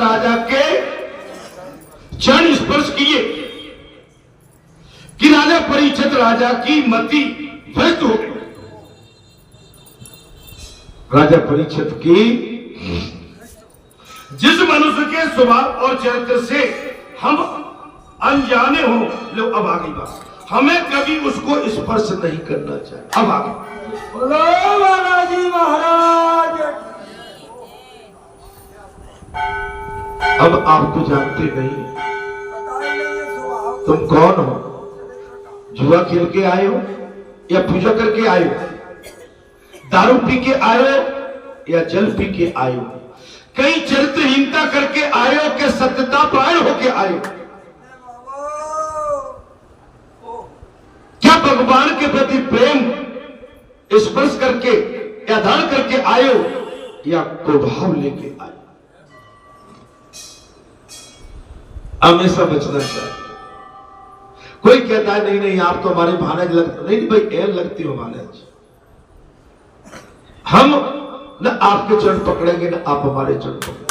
राजा के चरण स्पर्श किए कि राजा परीक्षित राजा की मति भ्रष्ट हो गई। राजा परीक्षित की जिस मनुष्य के स्वभाव और चरित्र से हम अनजाने हो, लो अब आ गई बात, हमें कभी उसको स्पर्श नहीं करना चाहिए। अब आ गई, बोलो बालाजी महाराज। अब आप तो जानते नहीं तुम कौन हो, जुआ खेल के आए हो या पूजा करके आए हो, दारू पी के आए हो या जल पी के आए हो, कहीं चरित्रहीनता करके आए हो कि सत्यता परायण होके आए हो, क्या भगवान के प्रति प्रेम स्पर्श करके या धारण करके आए हो या कुभाव लेके आए हो। हमेशा बचना चाहिए। कोई कहता है नहीं नहीं आप तो हमारे भानज लगते, नहीं भाई एल लगती हो महाराज। हम न आपके चरण पकड़ेंगे न आप हमारे चरण पकड़ेंगे।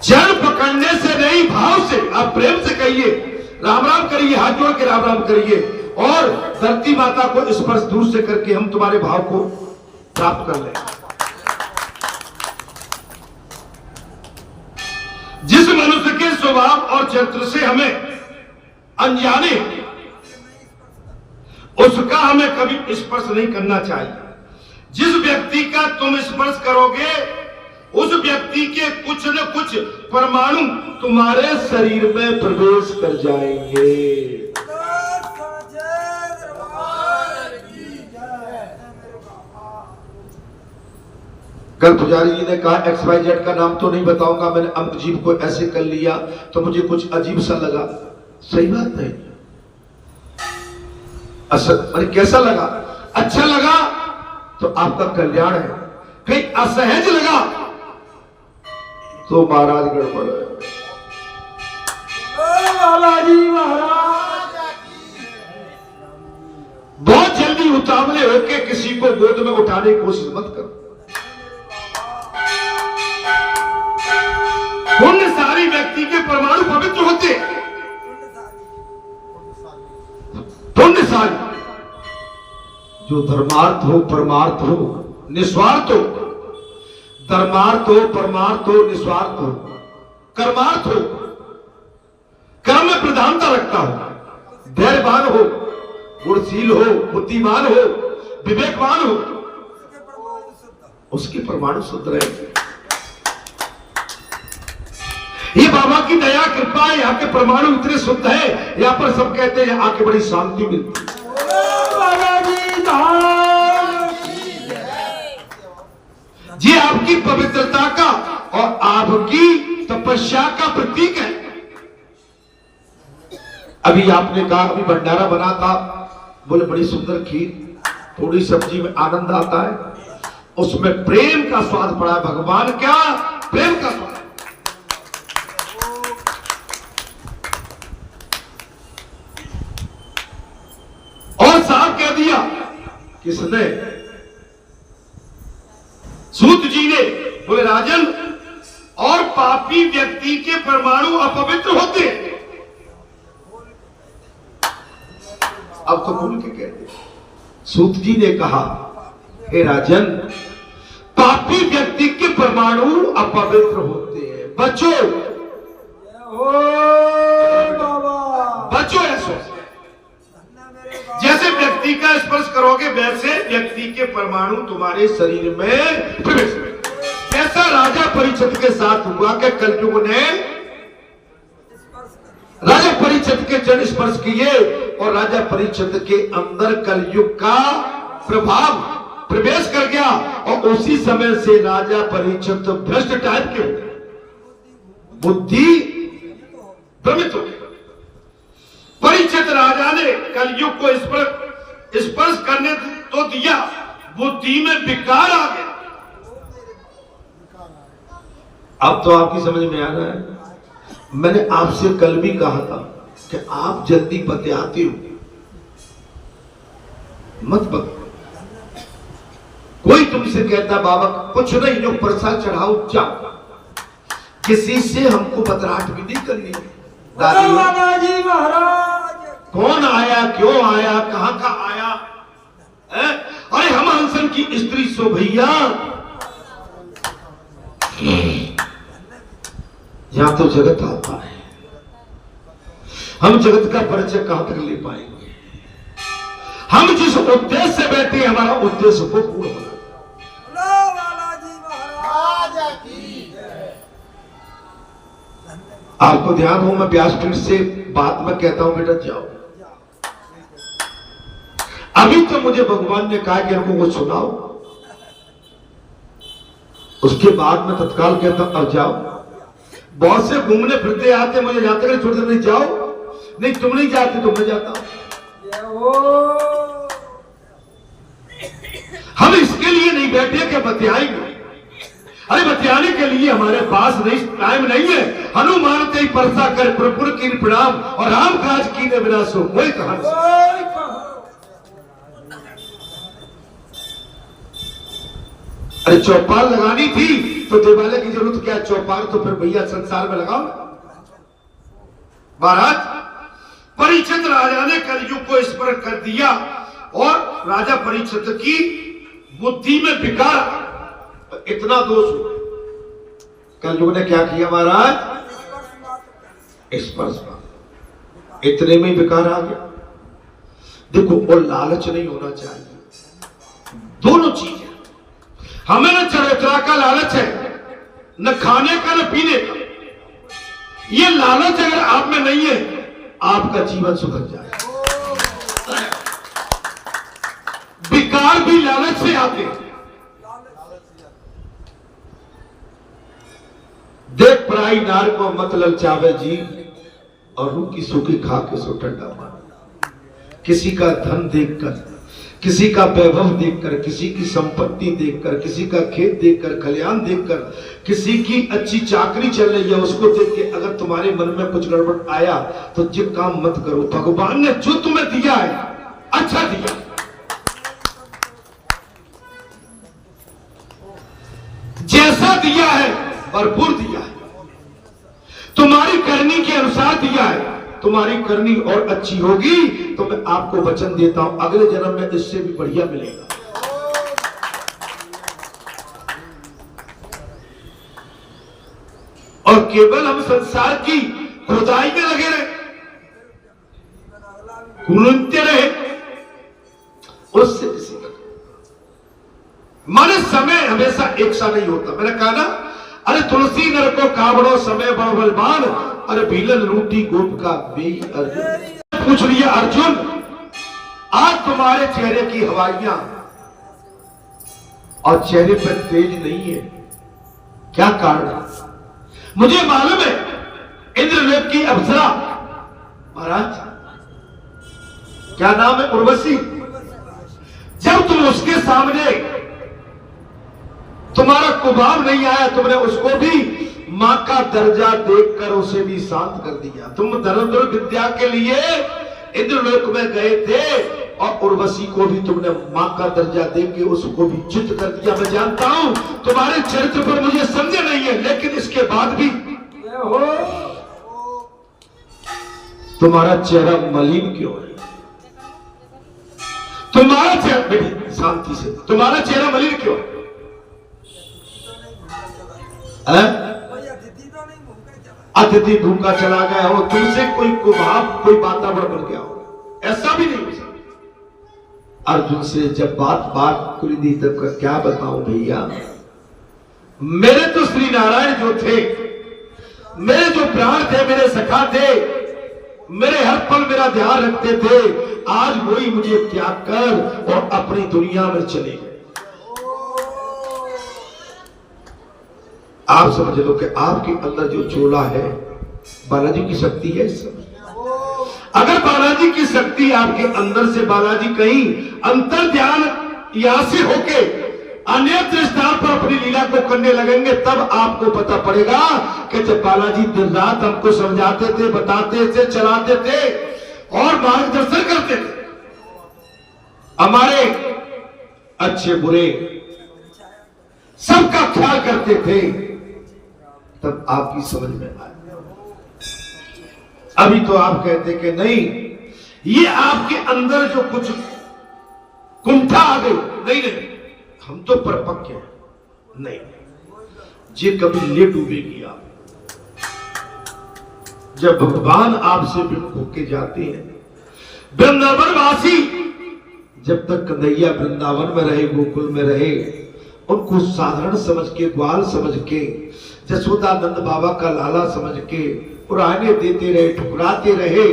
चरण पकड़ने से नहीं, भाव से, आप प्रेम से कहिए, राम राम करिए, हाथ जोड़ के राम राम करिए और धरती माता को स्पर्श दूर से करके हम तुम्हारे भाव को प्राप्त कर लेंगे। जिस मनुष्य के स्वभाव और चरित्र से हमें अनजाने, उसका हमें कभी स्पर्श नहीं करना चाहिए। जिस व्यक्ति का तुम स्पर्श करोगे उस व्यक्ति के कुछ न कुछ परमाणु तुम्हारे शरीर में प्रवेश कर जाएंगे। कल पुजारी जी ने कहा XYZ का नाम तो नहीं बताऊंगा, मैंने अमरजीत को ऐसे कर लिया तो मुझे कुछ अजीब सा लगा। सही बात नहीं, अरे कैसा लगा? अच्छा लगा तो आपका कल्याण है, कहीं असहज लगा तो महाराज गड़बड़ है। बालाजी महाराज बहुत जल्दी उतावले होके किसी को गोद में उठाने की कोशिश मत करो। पुण्यशाली व्यक्ति के परमाणु पवित्र होते, पुण्यशाली जो धर्मार्थ हो, परमार्थ हो, निस्वार्थ हो, धर्मार्थ हो, परमार्थ हो, निस्वार्थ हो, कर्मार्थ हो, कर्म में प्रधानता रखता हो, धैर्यवान हो, गुणशील हो, बुद्धिमान हो, विवेकवान हो, उसके परमाणु शुद्ध रहेंगे। ये बाबा की दया कृपा है, यहाँ के परमाणु इतने शुद्ध है, यहाँ पर सब कहते हैं आके बड़ी शांति मिलती है। जी आपकी पवित्रता का और आपकी तपस्या का प्रतीक है। अभी आपने कहा अभी भंडारा बना था, बोले बड़ी सुंदर खीर, थोड़ी सब्जी में आनंद आता है, उसमें प्रेम का स्वाद पड़ा है। भगवान क्या प्रेम का स्वाद। और साहब कह दिया किसने? सूत जी ने। बोले राजन, और पापी व्यक्ति के परमाणु अपवित्र होते हैं। अब तो भूल के कहते, सूत जी ने कहा हे राजन, पापी व्यक्ति के परमाणु अपवित्र होते हैं, बचो। ओ बाबा, बचो ऐसे। जैसे व्यक्ति का स्पर्श करोगे वैसे व्यक्ति के परमाणु तुम्हारे शरीर में प्रवेश करेंगे। ऐसा राजा परीक्षित के साथ हुआ कि कलयुग ने राजा परीक्षित के चरण स्पर्श किए और राजा परीक्षित के अंदर कलयुग का प्रभाव प्रवेश कर गया और उसी समय से राजा परीक्षित भ्रष्ट टाइप के बुद्धि भ्रमित हो गई। परीक्षित राजा ने कलयुग को स्पर्श करने तो दिया, बुद्धि में विकार आ गया। अब तो आपकी समझ में आ रहा है। मैंने आपसे कल भी कहा था कि आप जल्दी बतियाते हो, मत बत। कोई तुमसे कहता बाबा कुछ नहीं, जो प्रसाद चढ़ाओ जाओ, किसी से हमको बतराहट भी नहीं करनी। बोलो बालाजी महाराज। कौन आया, क्यों आया, कहां का आया है? अरे हम हंसन की स्त्री सो भैया, यहां तो जगत आता है, हम जगत का परिचय कहां तक ले पाएंगे? हम जिस उद्देश्य से बैठे हमारा उद्देश्य को पूर्ण होना। बोलो बालाजी महाराज की। आपको ध्यान हो, मैं व्यासपीठ से बात में कहता हूं बेटा जाओ। अभी तो मुझे भगवान ने कहा कि हमको कुछ सुनाओ, उसके बाद में तत्काल कहता हूं अब जाओ। बहुत से घूमने फिरते आते, मुझे जाते कर छोड़ते नहीं, जाओ नहीं, तुम नहीं जाते तो मैं जाता हूं। हम इसके लिए नहीं बैठे कि बतियाएंगे, अरे बतियाने के लिए हमारे पास नहीं, टाइम नहीं है। हनुमान ते परसा कर प्रभुर की प्रणाम, और राम काज की ने बिना सो कोई कहानी। अरे चौपाल लगानी थी तो देवालय की जरूरत क्या, चौपाल तो फिर भैया संसार में लगाओ। महाराज परीक्षित राजा ने कलयुग को स्मरण कर दिया, और राजा परीक्षित की बुद्धि में विकार, इतना दोष हुआ। कलयुग ने क्या किया महाराज, स्पर्श, इतने में विकार आ गया। देखो, और लालच नहीं होना चाहिए, दोनों चीजें। हमें न चरित्रा का लालच है, न खाने का न पीने का। ये लालच अगर आप में नहीं है, आपका जीवन सुधर जाए। विकार भी लालच से आते हैं। देख पराई नार को मत ललचावे जी, और रूखी सूखी खा के सो ठंडा मान। किसी का धन देखकर, किसी का वैभव देखकर, किसी की संपत्ति देखकर, किसी का खेत देखकर, खलियान देखकर, किसी की अच्छी चाकरी चल रही है उसको देख के अगर तुम्हारे मन में कुछ गड़बड़ आया तो जो काम मत करो। भगवान ने जो तुम्हें दिया है अच्छा दिया, जैसा दिया है भरपूर दिया है, तुम्हारी करनी के अनुसार दिया है। तुम्हारी करनी और अच्छी होगी तो मैं आपको वचन देता हूं अगले जन्म में इससे भी बढ़िया मिलेगा। और केवल हम संसार की खुदाई में लगे रहे, कूदते रहे, उससे किसी का माने समय हमेशा एक सा नहीं होता। मैंने कहा ना, अरे तुलसी नर को कावड़ो समय बड़ बलवान, अरे भीलन रूटी गोप का बेई अर्जुन। पूछ लिया अर्जुन, आज तुम्हारे चेहरे की हवाइयां और चेहरे पर तेज नहीं है, क्या कारण है? मुझे मालूम है, इंद्रलोक की अप्सरा, महाराज क्या नाम है, उर्वशी, जब तुम उसके सामने तुम्हारा कुभाव नहीं आया, तुमने उसको भी मां का दर्जा देखकर उसे भी शांत कर दिया। तुम धनुर्धर विद्या के लिए इंद्रलोक में गए थे, और उर्वशी को भी तुमने मां का दर्जा देके उसको भी चित्त कर दिया। मैं जानता हूं तुम्हारे चरित्र पर मुझे संदेह नहीं है, लेकिन इसके बाद भी तुम्हारा चेहरा मलिन क्यों है? तुम्हारा चेहरा, शांति से, तुम्हारा चेहरा मलिन क्यों है? अतिथि भूखा चला गया हो, तुमसे कोई कुभाव, कोई वातावरण बन गया हो, ऐसा भी नहीं हो सकता। अर्जुन से जब बात खुली दी तब का क्या बताऊं भैया, मेरे तो श्री नारायण जो थे, मेरे जो प्राण थे, मेरे सखा थे, मेरे हर पल मेरा ध्यान रखते थे, आज वही मुझे त्याग कर और अपनी दुनिया में चले गए। आप समझ लो कि आपके अंदर जो चोला है बालाजी की शक्ति है। अगर बालाजी की शक्ति आपके अंदर से, बालाजी कहीं अंतर ध्यान यहां से होके अन्यत्र स्थान पर अपनी लीला को करने लगेंगे, तब आपको पता पड़ेगा कि जब बालाजी दिन रात हमको समझाते थे, बताते थे, चलाते थे और मार्गदर्शन करते थे, हमारे अच्छे बुरे सबका ख्याल करते थे, तब आपकी समझ में आया। अभी तो आप कहते कि नहीं, ये आपके अंदर जो कुछ कुंठा आ गई, नहीं नहीं हम तो परपक्व हैं, नहीं ये कभी ले डूबेगी आप। जब भगवान आपसे विमुख होके जाते हैं, वृंदावन वासी जब तक कन्हैया वृंदावन में रहे, गोकुल में रहे, उनको साधारण समझ के, ग्वाल समझ के, जसोदानंद बाबा का लाला समझ के पुराने देते रहे, ठुकराते रहे,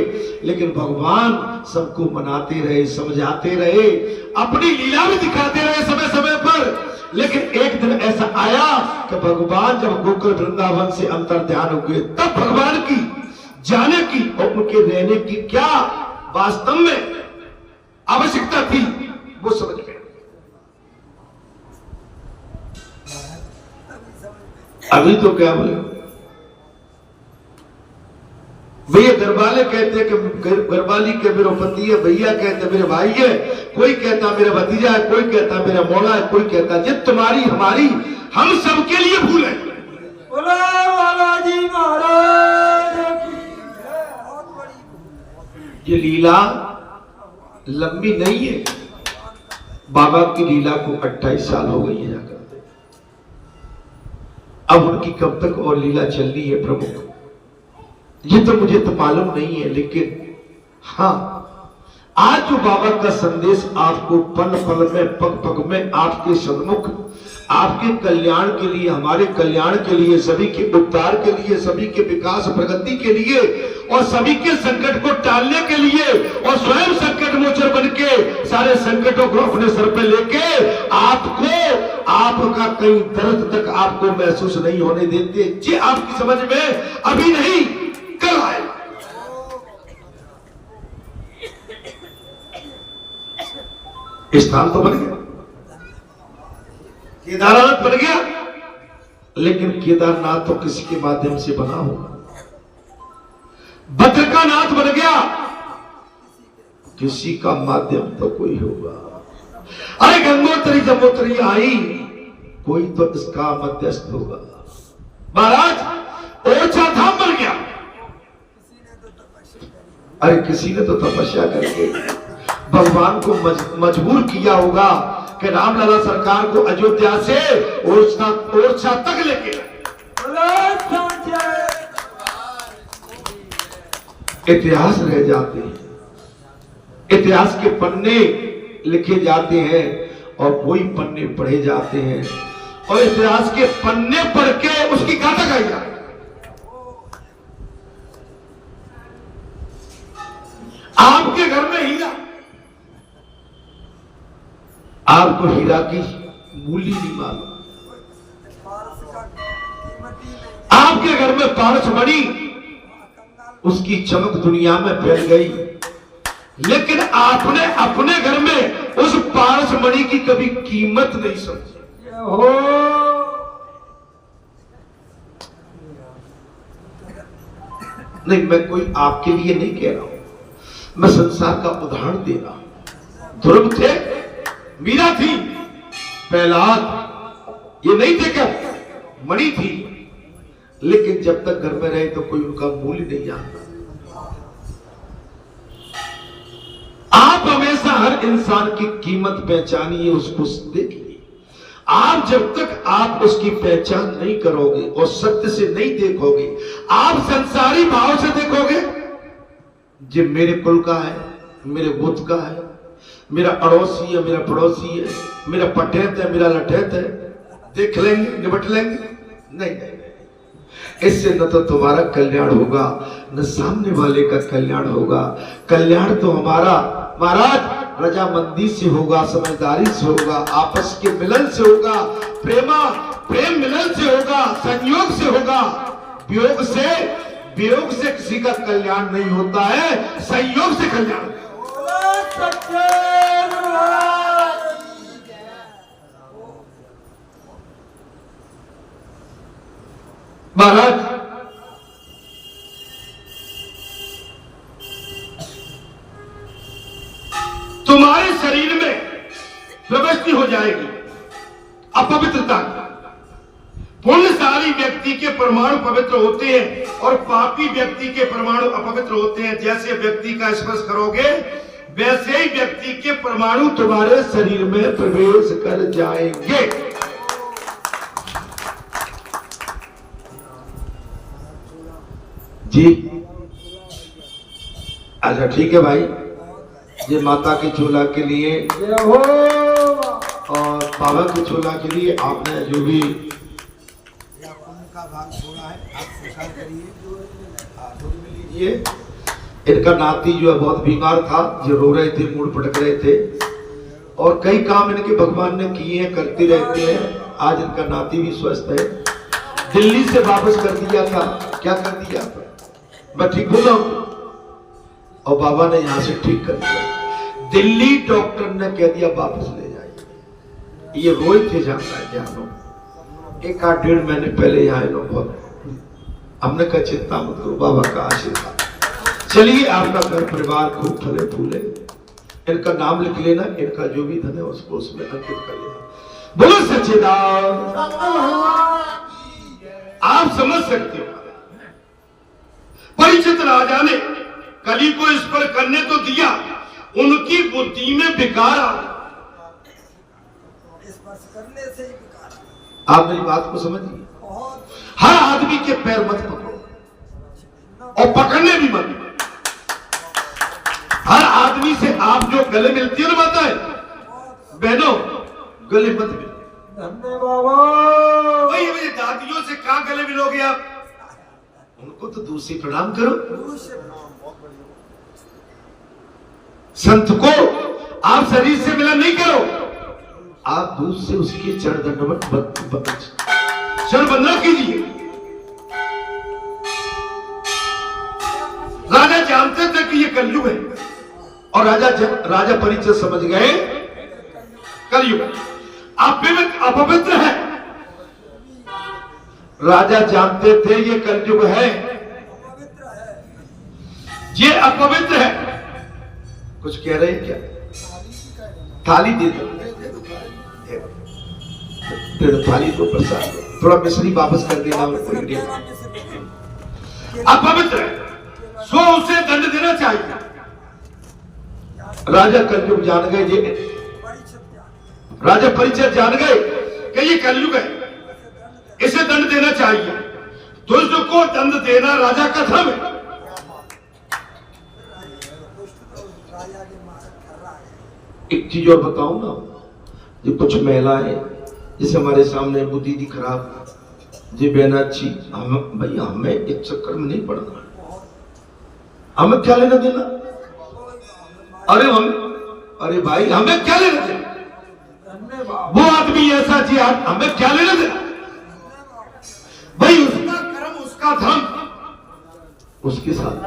लेकिन भगवान सबको मनाते रहे, समझाते रहे, अपनी लीला भी दिखाते रहे समय समय पर। लेकिन एक दिन ऐसा आया कि भगवान जब गोकुल वृंदावन से अंतर ध्यान हुए, तब भगवान की जाने की और उनके रहने की क्या वास्तव में आवश्यकता थी, वो समझ गए। अभी तो क्या बोले भैया, घरवाले कहते हैं कि घरवाली के मेरा पति है, भैया कहते मेरे भाई है, कोई कहता मेरा भतीजा है, कोई कहता मेरा मौला है, कोई कहता जित तुम्हारी हमारी, हम सबके लिए भूल है। बोलो बालाजी महाराज की जय। बहुत बड़ी ये लीला लंबी नहीं है। बाबा की लीला को 28 साल हो गई है जाकर, अब उनकी कब तक और लीला चल रही है प्रभु, ये तो मुझे तो मालूम नहीं है। लेकिन हाँ, आज जो बाबा का संदेश आपको पल पल में, पग पग में आपके सन्मुख, आपके कल्याण के लिए, हमारे कल्याण के लिए, सभी के उद्धार के लिए, सभी के विकास प्रगति के लिए, और सभी के संकट को टालने के लिए, और स्वयं संकट मोचन बन के सारे संकटों को अपने सर पे लेके आपको, आपका कहीं दर्द तक आपको महसूस नहीं होने देते। जी आपकी समझ में अभी नहीं, कल आए। स्थान तो बन गया, केदारनाथ बन गया, लेकिन केदारनाथ तो किसी के माध्यम से बना होगा। बद्रिकानाथ बन गया, किसी का माध्यम तो कोई होगा। अरे गंगोत्री जमोत्री आई, कोई तो इसका मध्यस्थ होगा। महाराज ओरछा धाम बन गया, अरे किसी ने तो तपस्या करके भगवान को मजबूर किया होगा कि रामलला सरकार को अयोध्या से ओरछा तक लेके। इतिहास रह जाते हैं, इतिहास के पन्ने लिखे जाते हैं, और वही पन्ने पढ़े जाते हैं, और इतिहास के पन्ने पढ़ के उसकी गाथा गाई जाती है। आपके घर में हीरा, आपको हीरा की मूल्य नहीं मालूम। आपके घर में पारस मणि, उसकी चमक दुनिया में फैल गई, लेकिन आपने अपने घर में उस पारस मणि की कभी कीमत नहीं समझी। नहीं, मैं कोई आपके लिए नहीं कह रहा हूं, मैं संसार का उदाहरण दे रहा हूं। ध्रुव थे, मीरा थी, प्रहलाद, ये नहीं थे क्या, मणि थी, लेकिन जब तक घर में रहे तो कोई उनका मूल्य नहीं जानता। आप हमेशा हर इंसान की कीमत पहचानिए, उसको देखिए। आप जब तक आप उसकी पहचान नहीं करोगे और सत्य से नहीं देखोगे, आप संसारी भाव से देखोगे, जो मेरे कुल का है, मेरे बुद्ध का है, मेरा अड़ोसी है, मेरा पड़ोसी है, मेरा पटेत है, मेरा लठेत है, देख लेंगे, निपट लेंगे। नहीं नहीं, इससे न तो तुम्हारा कल्याण होगा, न सामने वाले का कल्याण होगा। कल्याण तो हमारा महाराज रजामंदी से होगा, समझदारी से होगा, आपस के मिलन से होगा, प्रेम मिलन से होगा, संयोग से होगा। वियोग से किसी का कल्याण नहीं होता है, संयोग से कल्याण। महाराज तुम्हारे शरीर में प्रवृत्ति हो जाएगी अपवित्रता, पुण्यशाली व्यक्ति के परमाणु पवित्र होते हैं और पापी व्यक्ति के परमाणु अपवित्र होते हैं। जैसे व्यक्ति का स्पर्श करोगे वैसे ही व्यक्ति के परमाणु तुम्हारे शरीर में प्रवेश कर जाएंगे। जी अच्छा ठीक है भाई, ये माता की चूल्हा के लिए और बाबा की चूल्हा के लिए आपने जो भी भाग छोड़ा है आप स्वीकार करिए। इनका नाती जो है बहुत बीमार था, जो रो रहे थे, मुड़ पटक रहे थे और कई काम इनके भगवान ने किए हैं, करते रहते हैं। आज इनका नाती भी स्वस्थ है। दिल्ली से वापस कर दिया था, क्या कर दिया मैं ठीक बोला हूं, और बाबा ने यहां से ठीक कर दिया। दिल्ली डॉक्टर ने कह दिया वापस ले जाइए। ये रोए थे जाता है जानो, 1-1.5 महीने पहले यहाँ लोग बहुत, हमने कहा चिंता मत करो, बाबा का आशीर्वाद। चलिए आपका घर परिवार खूब फले फूले, इनका नाम लिख लेना, इनका जो भी धन है उसको उसमें अंकित कर लेना। बोलो सच्चिदानंद। आप समझ सकते हो, परीक्षित राजा ने कली को इस पर करने तो दिया, उनकी बुद्धि में विकार आ गया। आप मेरी बात को समझिए, हर आदमी के पैर मत पकड़ो और पकड़ने भी मत। हर आदमी से आप जो गले मिलती है ना माता है बहनों, गले मत मिलो। भाई मेरी दादियों से कहां गले मिलोगे आप, उनको तो दूर से प्रणाम करो। संत को आप शरीर से मिलन नहीं करो, आप दूर से उसके चरण दंडवत चरण वंदना कीजिए। राजा जानते थे कि ये कलयुग है और राजा परीक्षित समझ गए कलयुग अपवित्र है। राजा जानते थे ये कलयुग है, ये अपवित्र है। कुछ कह रहे हैं क्या? थाली दे दो, थाली दो, प्रसाद, थोड़ा मिश्री वापस कर देना उनको। अपवित्र है, सो उसे दंड देना चाहिए। राजा कलयुग जान गए, ये राजा परीक्षित जान गए कि ये कलयुग है, इसे दंड देना चाहिए। दुष्ट को दंड देना राजा का धर्म है। एक चीज और बताऊं ना, जो कुछ महिलाएं जैसे हमारे सामने बुद्धि दी खराब, जी बहना अच्छी, हम भाई हमें एक चक्कर में नहीं पड़ना, हमें क्या लेना देना। अरे भाई हमें क्या लेना देना, वो आदमी ऐसा जी हमें क्या लेना देना भाई, उसका कर्म उसका धर्म उसके साथ।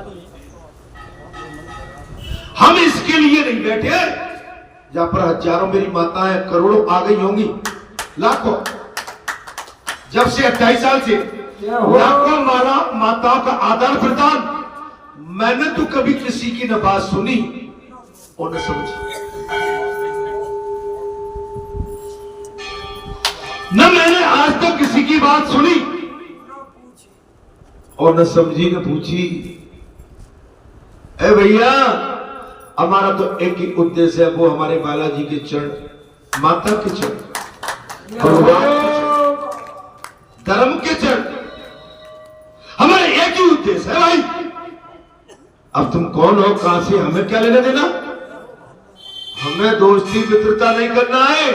हम इसके लिए नहीं बैठे जहां पर हजारों मेरी माताएं करोड़ों आ गई होंगी, लाखों, जब से 28 साल से लाखों माताओं का आदान प्रदान। मैंने तो कभी किसी की न बात सुनी और न समझी, न मैंने आज तक किसी की बात सुनी और न समझी न पूछी। ए भैया, हमारा तो एक ही उद्देश्य है, वो हमारे बालाजी के चरण, माता के चरण, भगवान के चरण, धर्म के चरण, हमारा एक ही उद्देश्य है भाई। अब तुम कौन हो, कहां से, हमें क्या लेना देना। हमें दोस्ती मित्रता नहीं करना है,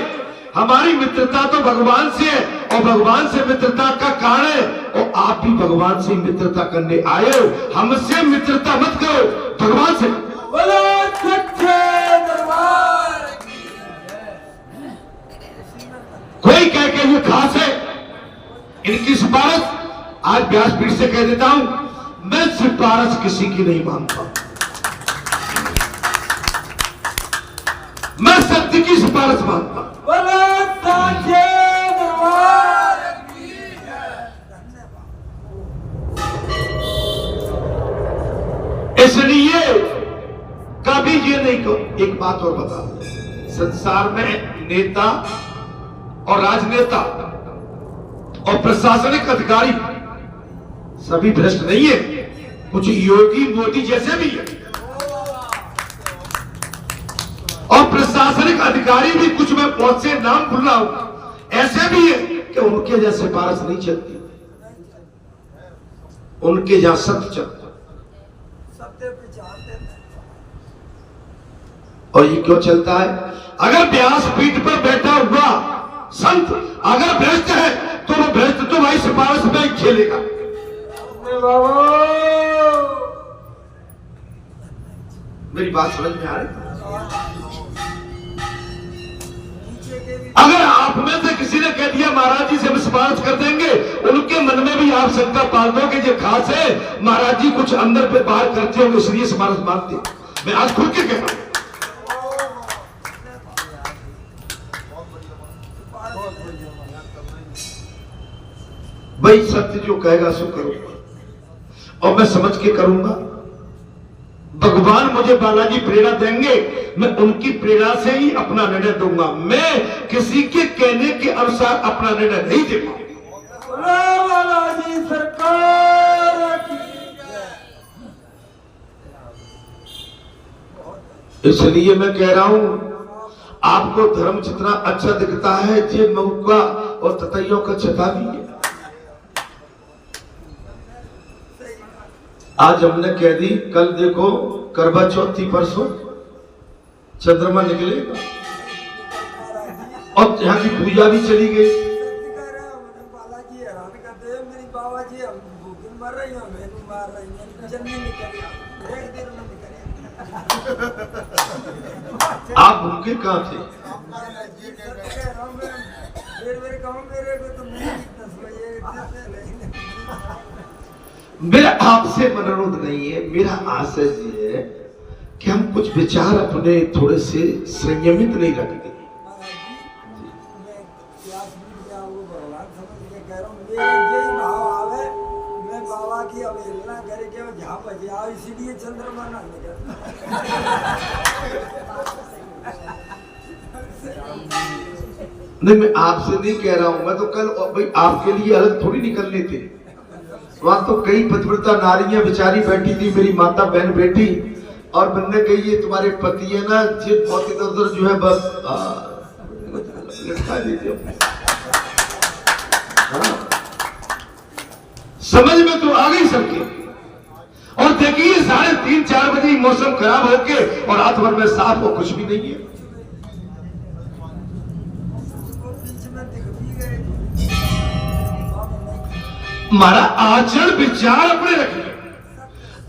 हमारी मित्रता तो भगवान से है और भगवान से मित्रता का कारण है। और आप भी भगवान से मित्रता करने आए हो, हमसे मित्रता मत करो, भगवान से। कोई कह के ये खास है, इनकी सिफारिश आज व्यासपीठ से कह देता हूं, मैं सिफारिश किसी की नहीं मानता, मैं सत्य की सिफारिश मानता। इसलिए कभी ये नहीं कहो। एक बात और बता, संसार में नेता और राजनेता और प्रशासनिक अधिकारी सभी भ्रष्ट नहीं है, कुछ योगी मोदी जैसे भी है, और प्रशासनिक अधिकारी भी कुछ मैं बहुत से नाम भूल रहा हूं ऐसे भी है कि उनके जैसे सिफारिश नहीं चलती, उनके जहां सत्य चलता। और ये क्यों चलता है? अगर व्यासपीठ पर बैठा हुआ संत अगर भ्रष्ट है तो वो भ्रष्ट तो भाई सिफारिश में ही खेलेगा। मेरी बात समझ में आ रही? अगर आप में से किसी ने कह दिया महाराज जी से हम सिफारिश कर देंगे, उनके मन में भी आप शंका पाल दो कि ये खास है, महाराज जी कुछ अंदर पे बाहर करते होंगे इसलिए सिफारिश मानते। मैं आज खुल के कह रहा हूं, भाई सत्य जो कहेगा सो करूंगा और मैं समझ के करूंगा। भगवान मुझे बालाजी प्रेरणा देंगे, मैं उनकी प्रेरणा से ही अपना निर्णय दूंगा, मैं किसी के कहने के अनुसार अपना निर्णय नहीं दे पाऊंगा। बालाजी सरकार की। इसलिए मैं कह रहा हूं, आपको धर्म जितना अच्छा दिखता है ये मऊका और ततैयों का छता भी है। आज हमने कह दी, कल देखो करवा चौथ थी, परसों चंद्रमा निकलेगा और यहाँ की पूजा भी चली गई। बालाजी हैरान करते हैं, मेरी बाबा जी हम भूखे मर रही हैं, मैंने मार रही हैं, जल्दी निकल एक देर में निकल। आप भूखे कहाँ थे? मेरा आपसे अनुरोध नहीं है, मेरा आशय ये है कि हम कुछ विचार अपने थोड़े से संयमित नहीं रखेंगे। बाबा की अवहेलना करके जहाँ बजे आओ इसीलिए चंद्रमा ना नहीं, मैं आपसे नहीं कह रहा हूं, मैं तो कल भाई आपके लिए अलग थोड़ी निकलने थे। वहां तो कई पतिव्रता नारियां बेचारी बैठी थी, मेरी माता बहन बैठी, और मैंने कही ये तुम्हारे पति है ना, ये बहुत इधर उधर जो है बस लटका दीजिए। समझ में तो आ गई सबकी। और देखिए 3:30-4 बजे मौसम खराब होके और रात भर में साफ और कुछ भी नहीं है। हमारा आचरण विचार अपने रखिए।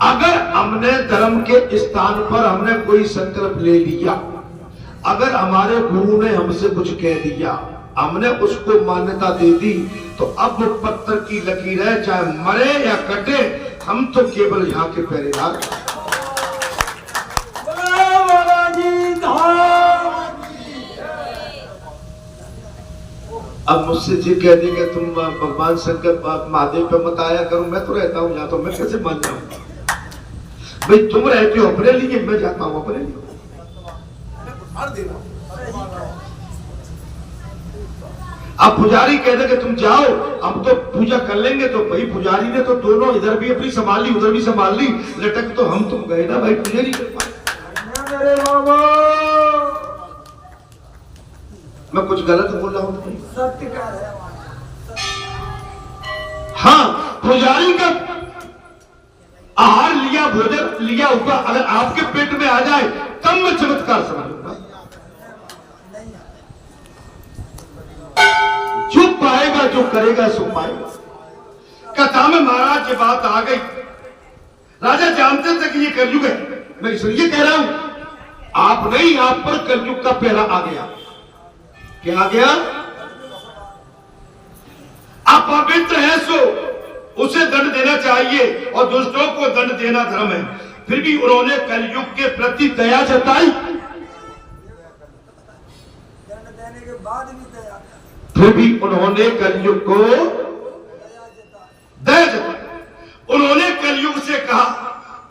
अगर हमने धर्म के स्थान पर हमने कोई संकल्प ले लिया, अगर हमारे गुरु ने हमसे कुछ कह दिया, हमने उसको मान्यता दे दी, तो अब वो पत्थर की लकीर है, चाहे मरे या कटे, हम तो केवल यहाँ के पहरेदार। अब मुझसे जी कह देंगे तुम भगवान शंकर महादेव पे मत आया करो, मैं तो रहता हूँ यहाँ, तो मैं कैसे मान जाऊँ? भाई तुम रहते हो अपने लिए, मैं जाता हूँ अपने लिए। अब पुजारी कह दे कि तुम जाओ, हम तो पूजा कर लेंगे, तो भाई पुजारी ने तो दोनों इधर भी अपनी संभाल ली, उधर भी संभाल ली, लटक तो हम तुम गए ना भाई, पूजा नहीं कर पाए। मैं कुछ गलत बोल रहा हूँ? सत्य का है। हाँ, पुजारी का आहार लिया, भोजन लिया हुआ अगर आपके पेट में आ जाए तब मैं चमत्कार समझूंगा। जो पाएगा, जो करेगा सो पाएगा। कथा में महाराज की बात आ गई, राजा जानते थे कि ये कलयुग है, मैं इसलिए कह रहा हूं आप नहीं, आप पर कलयुग का पहरा आ गया। क्या आ गया? आप पवित्र है सो उसे दंड देना चाहिए और दुष्टों को दंड देना धर्म है। फिर भी उन्होंने कलयुग के प्रति दया जताई, दंड देने के बाद भी दया, फिर भी उन्होंने कलयुग को दया जताई। उन्होंने कलयुग से कहा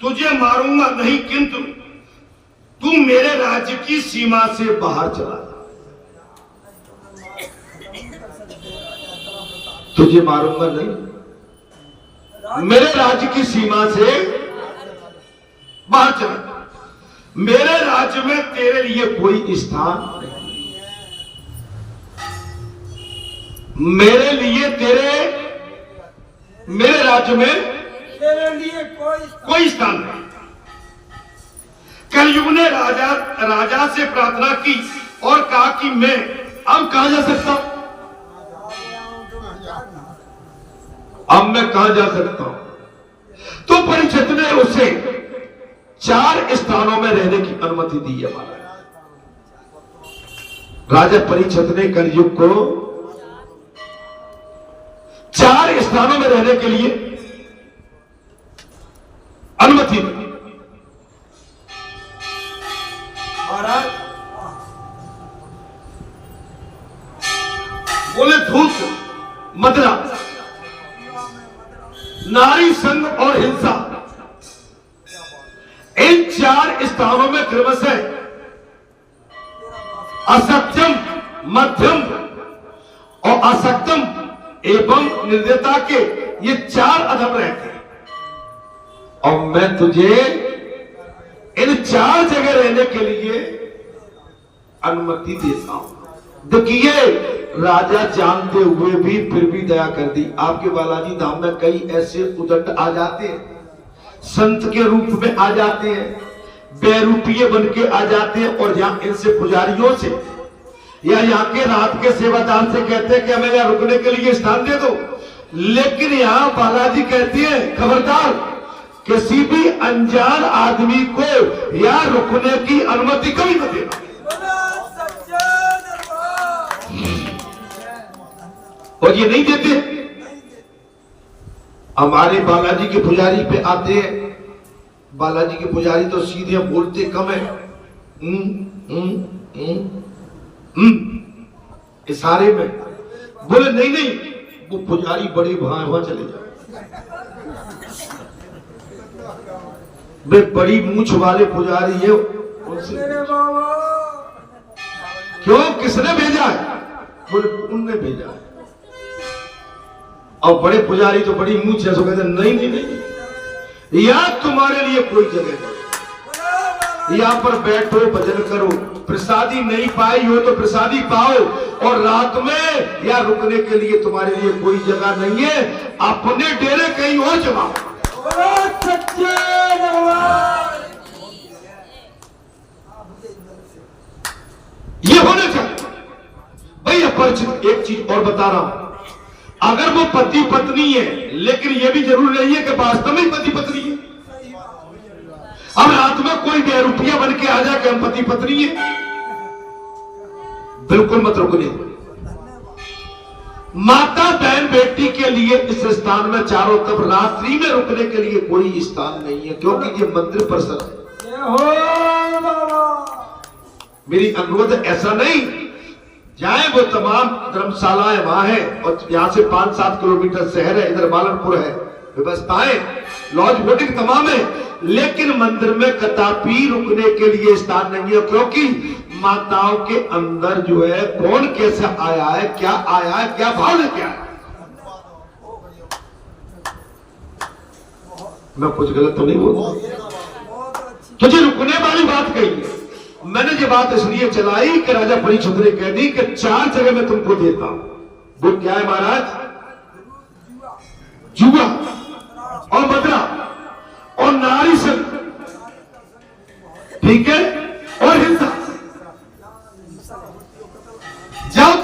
तुझे मारूंगा नहीं, किंतु तू मेरे राज्य की सीमा से बाहर चला जा। तुझे मारूंगा नहीं, मेरे राज्य की सीमा से बाहर चला, मेरे राज्य में तेरे लिए कोई स्थान नहीं, मेरे लिए मेरे राज्य में तेरे लिए कोई स्थान नहीं। कलयुग ने राजा से प्रार्थना की और कहा कि मैं अब कहां जा सकता हूं, अब मैं कहां जा सकता हूं। तो परीक्षित ने उसे 4 स्थानों में रहने की अनुमति दी है। राजा परीक्षित ने कलयुग को 4 स्थानों में रहने के लिए अनुमति दी। महाराज बोले धूत, मदरा, नारी संग और हिंसा, इन 4 स्थानों में क्रमशः असत्यम, मध्यम और असक्तम एवं निर्दयता के ये 4 अधम रहते हैं, और मैं तुझे इन 4 जगह रहने के लिए अनुमति देता हूं। देखिए, राजा जानते हुए भी फिर भी दया कर दी। आपके बालाजी धाम में कई ऐसे उदंड आ जाते हैं, संत के रूप में आ जाते हैं, बेरूपीय बन के आ जाते हैं, और यहाँ इनसे पुजारियों से या यहाँ के रात के सेवादार से कहते हैं कि हमें यहाँ रुकने के लिए स्थान दे दो। लेकिन यहाँ बालाजी कहती है, खबरदार, किसी भी अनजान आदमी को यहाँ रुकने की अनुमति कभी मत देना। और ये नहीं देते। हमारे बालाजी के पुजारी पे आते हैं, बालाजी के पुजारी तो सीधे बोलते कम है, इशारे में बोले नहीं नहीं, वो पुजारी बड़े वहां चले जाए, वे बड़ी मूछ वाले पुजारी है उनसे। क्यों, किसने भेजा है? बोले उनने भेजा है। और बड़े पुजारी तो बड़ी मूछ है, सो कहते नहीं नहीं नहीं, यहां तुम्हारे लिए कोई जगह नहीं, यहां पर बैठो, भजन करो, प्रसादी नहीं पाई हो तो प्रसादी पाओ, और रात में या रुकने के लिए तुम्हारे लिए कोई जगह नहीं है, अपने डेरे कहीं और जमाओ। ये होना चाहिए भाई। अपरिचित एक चीज और बता रहा हूं, अगर वो पति पत्नी है, लेकिन ये भी जरूर नहीं है कि वास्तव में पति पत्नी है। अब रात में कोई बेरुपया बन के आ जाए कि हम पति पत्नी है, बिल्कुल मत रुकने। माता बहन बेटी के लिए इस स्थान में चारों तरफ रात्रि में रुकने के लिए कोई स्थान नहीं है, क्योंकि ये मंदिर परिसर है। मेरी अनुरोध ऐसा नहीं, जाए वो तमाम धर्मशालाएं वहां है, और यहाँ से 5-7 किलोमीटर शहर है, इधर मालनपुर है, व्यवस्थाएं लॉज बोटिंग तमाम है, लेकिन मंदिर में कदापि रुकने के लिए स्थान नहीं है, क्योंकि माताओं के अंदर जो है कौन कैसा आया है, क्या भाव लेके आया। मैं कुछ गलत तो नहीं बोलता, तुझे रुकने वाली बात कही है। मैंने ये बात इसलिए चलाई कि राजा परीक्षित ने कह दी कि 4 जगह मैं तुमको देता हूं। वो क्या है महाराज? जुआ और मदरा और नारी संग, ठीक है, और हिंसा। जाओ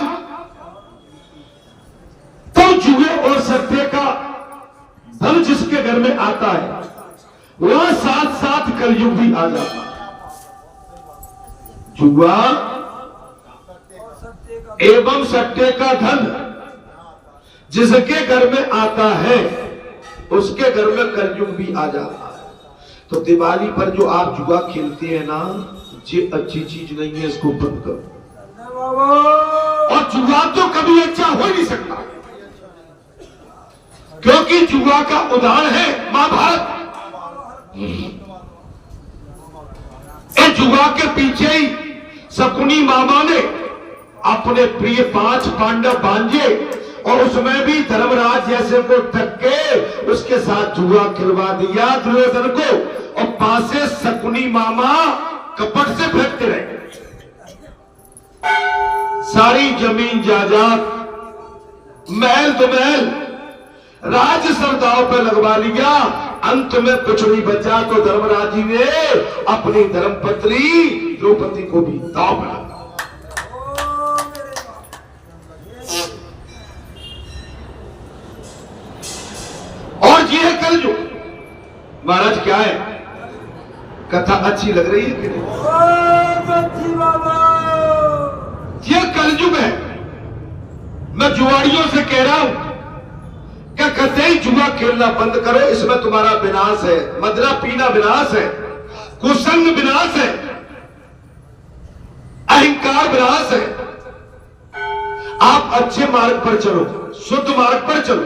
तो जुए और सट्टे का धन जिसके घर में आता है, वह साथ कलयुग भी आ जाता है। जुआ एवं सट्टे का धन जिसके घर में आता है, उसके घर में कलयुग भी आ जाता है। तो दिवाली पर जो आप जुआ खेलते हैं ना, ये अच्छी चीज नहीं है, इसको बंद करो। और जुआ तो कभी अच्छा हो ही नहीं सकता, क्योंकि जुआ का उदाहरण है महाभारत। इस जुआ के पीछे ही शकुनी मामा ने अपने प्रिय 5 पांडव भांजे और उसमें भी धर्मराज जैसे को ठग के उसके साथ जुआ खिलवा दिया दुर्योधन को, और पासे शकुनी मामा कपट से फेंकते रहे। सारी जमीन जायदाद, महल तो महल, राज सरदाव पे लगवा लिया। अंत में कुछ नहीं बचा तो धर्मराज जी ने अपनी धर्मपत्नी द्रौपदी को भी दांव में लगा। और ये है कलयुग। महाराज क्या है, कथा अच्छी लग रही है कि नहीं? ये कलयुग है। मैं जुआड़ियों से कह रहा हूं क्या कतई जुआ खेलना बंद करो, इसमें तुम्हारा विनाश है। मदरा पीना विनाश है, कुसंग विनाश है, अहंकार विनाश है। आप अच्छे मार्ग पर चलो, शुद्ध मार्ग पर चलो।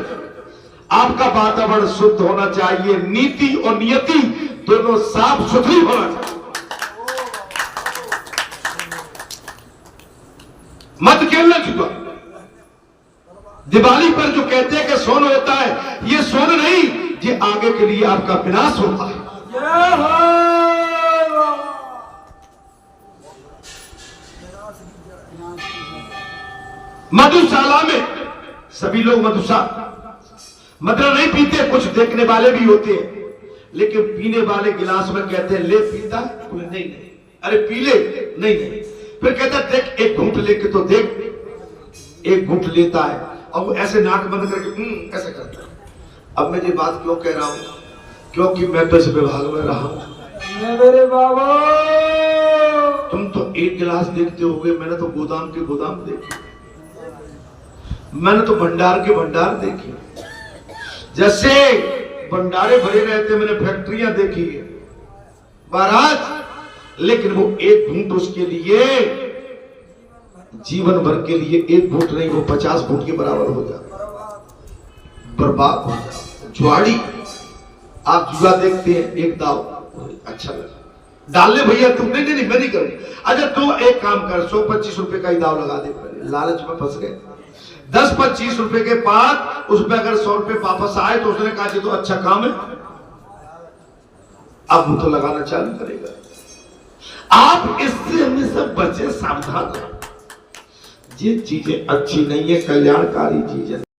आपका वातावरण शुद्ध होना चाहिए, नीति और नियति दोनों साफ सुथरी होना चाहिए। मत खेलना जुआ। दिवाली पर जो कहते हैं कि सोन होता है, ये सोन नहीं, ये आगे के लिए आपका विनाश होता है। मधुशाला में सभी लोग मदरा नहीं पीते, कुछ देखने वाले भी होते हैं, लेकिन पीने वाले गिलास में कहते हैं ले पीता, नहीं नहीं, अरे पी ले, नहीं नहीं, फिर कहता देख एक घूंट लेके तो देख, एक घूंट लेता है और वो ऐसे नाक बंद करके ऐसे करता है। अब मैं ये बात क्यों कह रहा हूं, क्योंकि मैं तो इस विभाग में रहा हूं। मेरे बाबा तुम तो एक गिलास देखते होगे, मैंने तो गोदाम के गोदाम देखे, मैंने तो भंडार के भंडार देखे। जैसे भंडारे भरे रहते, मैंने फैक्ट्रियां देखी है महाराज, लेकिन वो एक घूंट उसके लिए जीवन भर के लिए, एक घूंट नहीं, वो 50 घूंट के बराबर हो जाता, बर्बाद हो जाता। जुआड़ी, आप जुआ देखते हैं, एक दाव अच्छा लगा डाल ले भैया, तुम नहीं नहीं मैं नहीं करूंगा। अच्छा तू एक काम कर, 100-25 रुपए का ही दाव लगा दे। पहले लालच में फंस गए, 10-25 रुपए के बाद उसमें अगर 100 रुपए वापस आए तो उसने कहा तो अच्छा काम है, अब वो तो लगाना चालू करेगा। आप इससे हमेशा बचे, सावधान रहो। ये चीजें अच्छी नहीं है, कल्याणकारी चीजें।